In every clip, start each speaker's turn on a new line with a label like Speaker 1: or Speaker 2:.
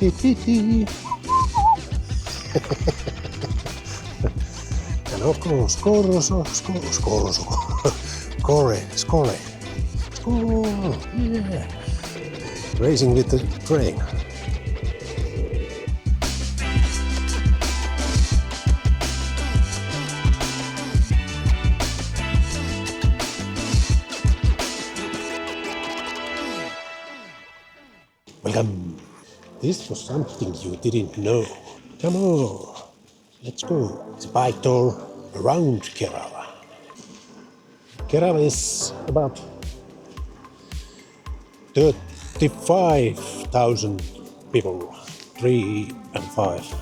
Speaker 1: And of course, Score, yeah. Racing with the train. Welcome. This was something you didn't know. Come on, let's go. It's a bike tour around Kerava. Kerava is about 35,000 people. 3 and 5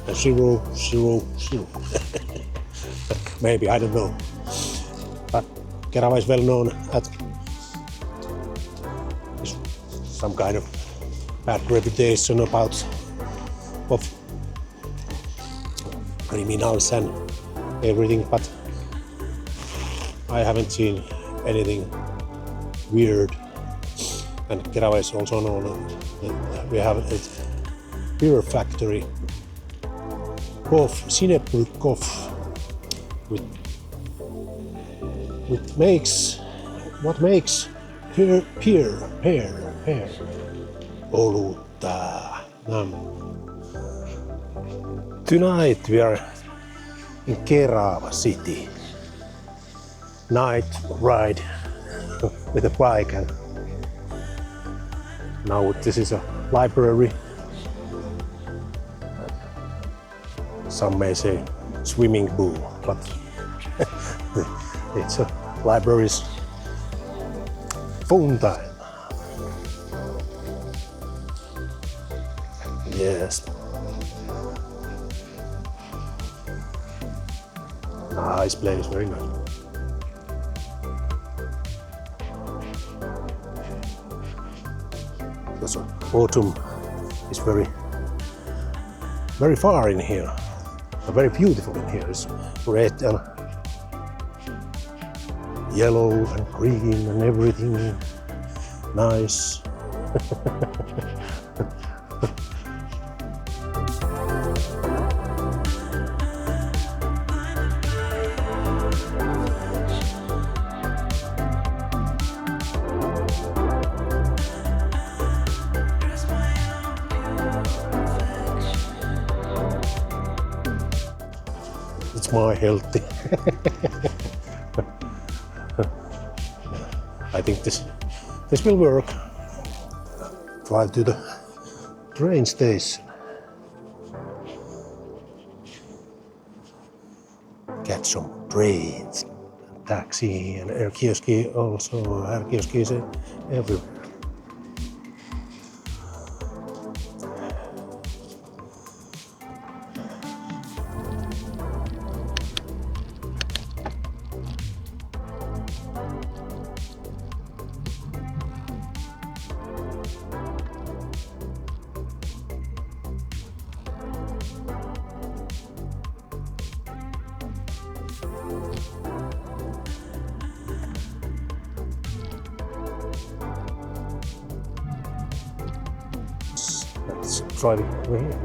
Speaker 1: and 0, 0, 0. Maybe, I don't know. But Kerava is well known as some kind of bad reputation of criminals and everything, but I haven't seen anything weird. And Kerava is also known that we have a beer factory, Scenic coffee, what makes pear olutta. Tonight we are in Kerava city. Night ride with a bike, and now this is a library. Some may say swimming pool, but it's a library's fun time. Yes. Nice place, very nice. Because autumn is very far in here. Very beautiful in here. It's red and yellow and green and everything nice. It's more healthy. I think this will work. Drive to the train station. Get some trains, taxi and air kiosk also. Air kiosk is everywhere. Let's drive it over here.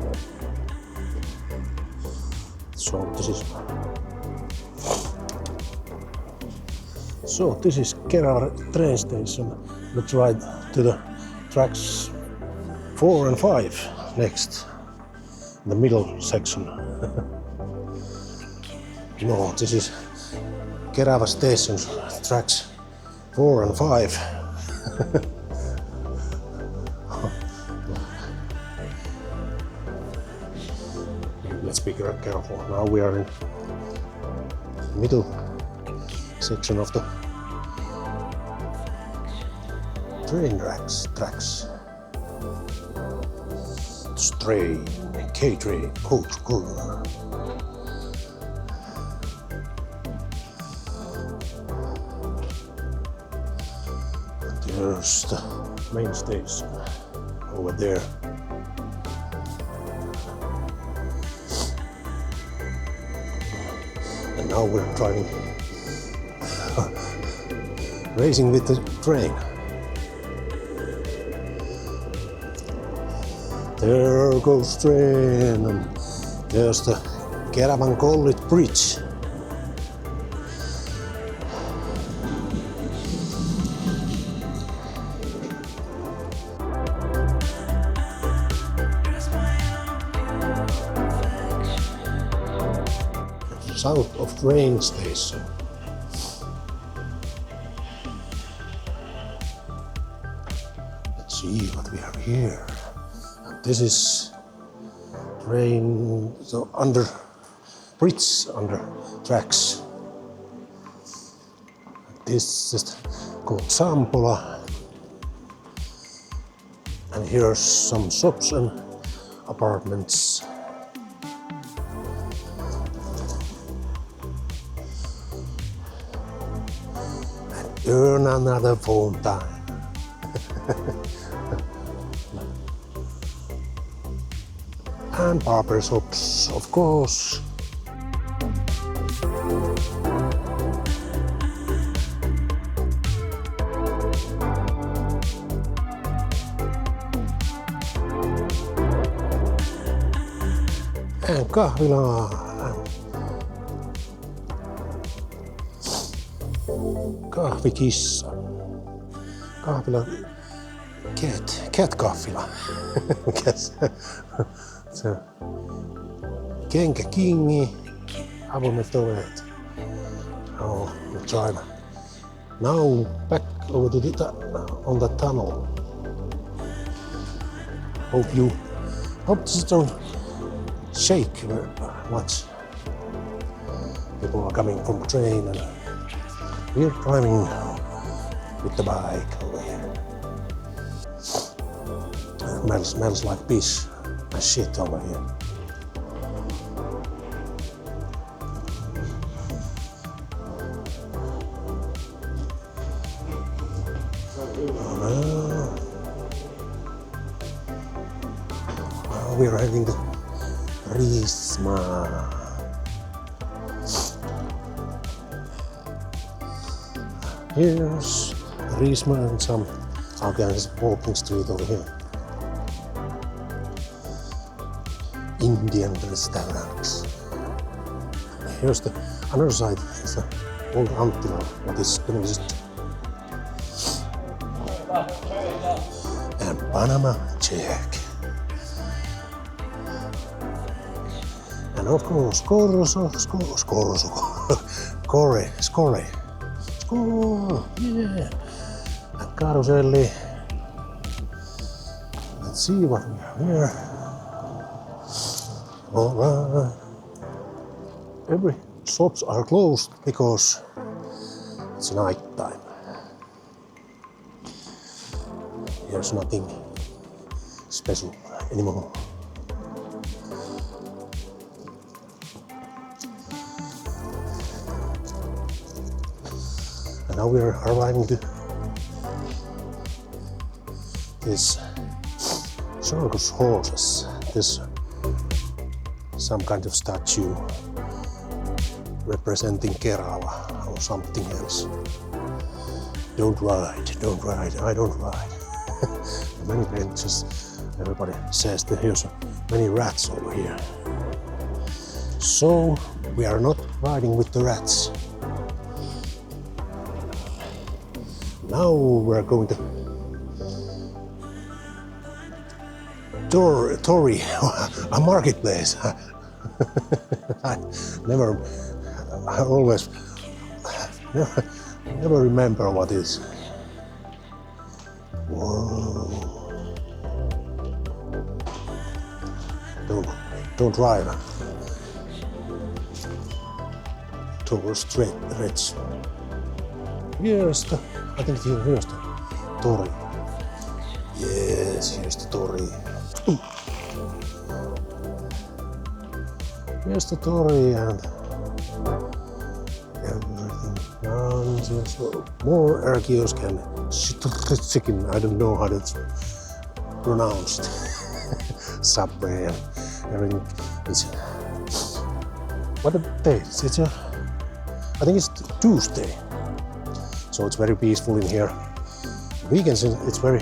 Speaker 1: This is Kerava train station. Let's ride to the tracks 4 and 5 next, the middle section. No, this is Kerava station, tracks 4 and 5. Let's be careful. Now we are in the middle section of the train tracks. Train, K-train, coach. There's the main station over there. And now we're driving, racing with the train. There goes train, and there's the Keravan College Bridge. South of train station. Let's see what we have here. And this is train, so under bridge, under tracks. This is called Sampola. And here's some shops and apartments. Earn another phone time. And barber shops, of course. And kahvila. Kahvikissa. Kahvila. Cat kahvila. Se kenkäkingi. Avoimet ovet. Oh, the driver. Now back over to the on the tunnel. Hope this don't shake much. People are coming from the train and we're driving with the bike over here. Smells like piss and shit over here. Now we're heading to Prisma. Here's Prisma and some organized walking street over here. Indian restaurants. Here's the other side, it's the old Anttila, what is demolished. And Panama check. And of course, Score, yeah. And Caroselli. Let's see what we have here. Alright. Every shops are closed because it's night time. There's nothing special anymore. And now we are arriving to this circus horses. This some kind of statue representing Kerava or something else. Don't ride, I don't ride. Many benches, everybody says that here's many rats over here. So we are not riding with the rats. Now we're going to Tori, a marketplace. I always never remember what is. Whoa. Don't drive towards Reds. Here's the, I think here's the Tori. Yes, here's the Tori. Here's the Tori and everything. And there's more Erkios can chicken. I don't know how it's pronounced. Subway and everything. It's what a day? It's I think it's Tuesday. So it's very peaceful in here. Weekends it's very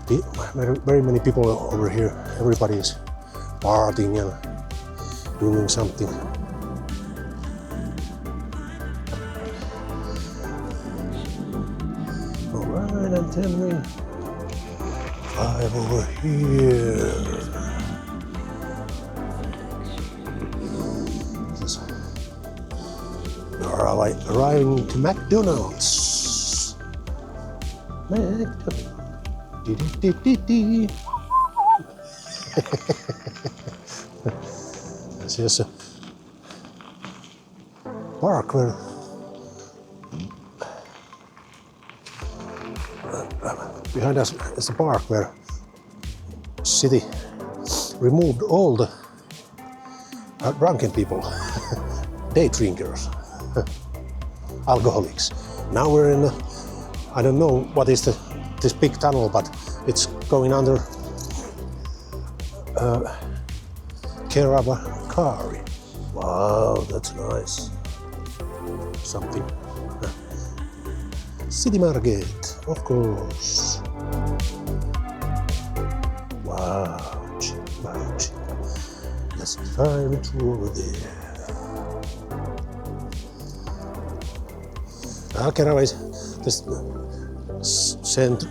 Speaker 1: very many people over here. Everybody is partying and doing something. Alright, and tell me 5 over here. We are arriving to McDonald's. This is a park where behind us is a park where city removed all the drunken people, day drinkers, alcoholics. Now we're in I don't know what is this big tunnel, but it's going under Kerava car. Wow, that's nice. Something. Citymarket, of course. Wow, wow. Let's time it over there. Kerava is this center.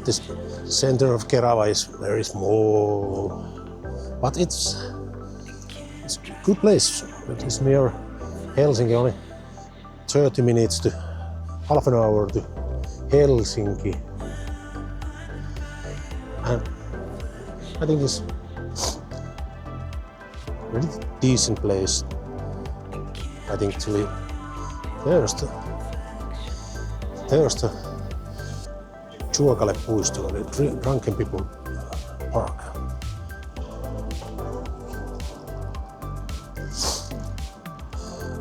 Speaker 1: This center of Kerava is very small, but it's a good place. It is near Helsinki, only 30 minutes to half an hour to Helsinki, and I think it's a really decent place. I think to live. There's the Juokale-puisto, the drunken people park.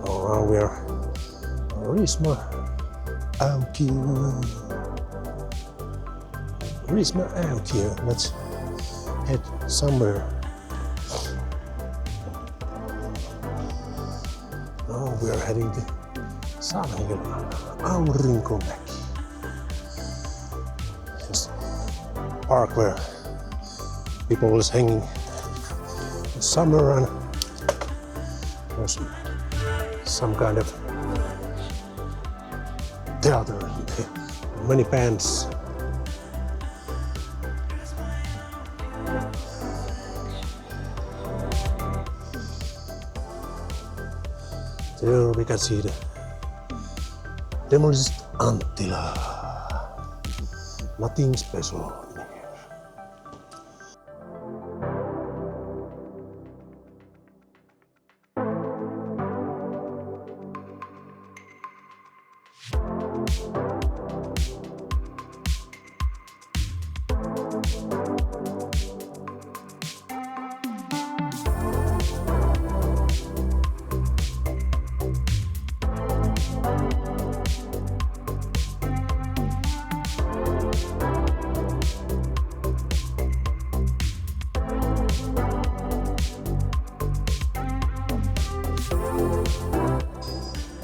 Speaker 1: Oh, now we are Prisma auki. Prisma auki. Let's head somewhere. Now we are heading to Aurinko Mäki. This park where people is hanging in summer, and there's some kind of theater, many bands. There we can see the demolished Anttila. Nothing special.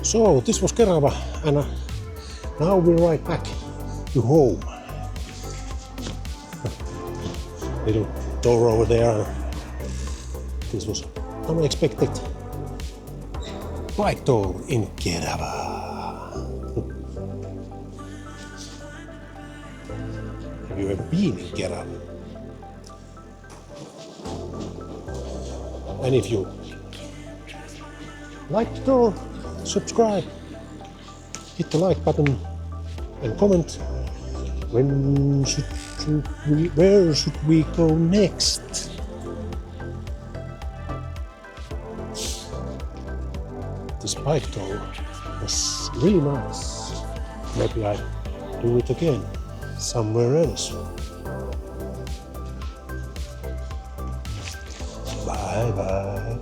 Speaker 1: So this was Kerava, and now we're right back to home. Little door over there. This was unexpected bike tour in Kerava. Have you ever been in Kerava? And if you like the tour, subscribe, hit the like button, and comment where should we go next. This bike tour was really nice. Maybe I do it again somewhere else. Bye bye.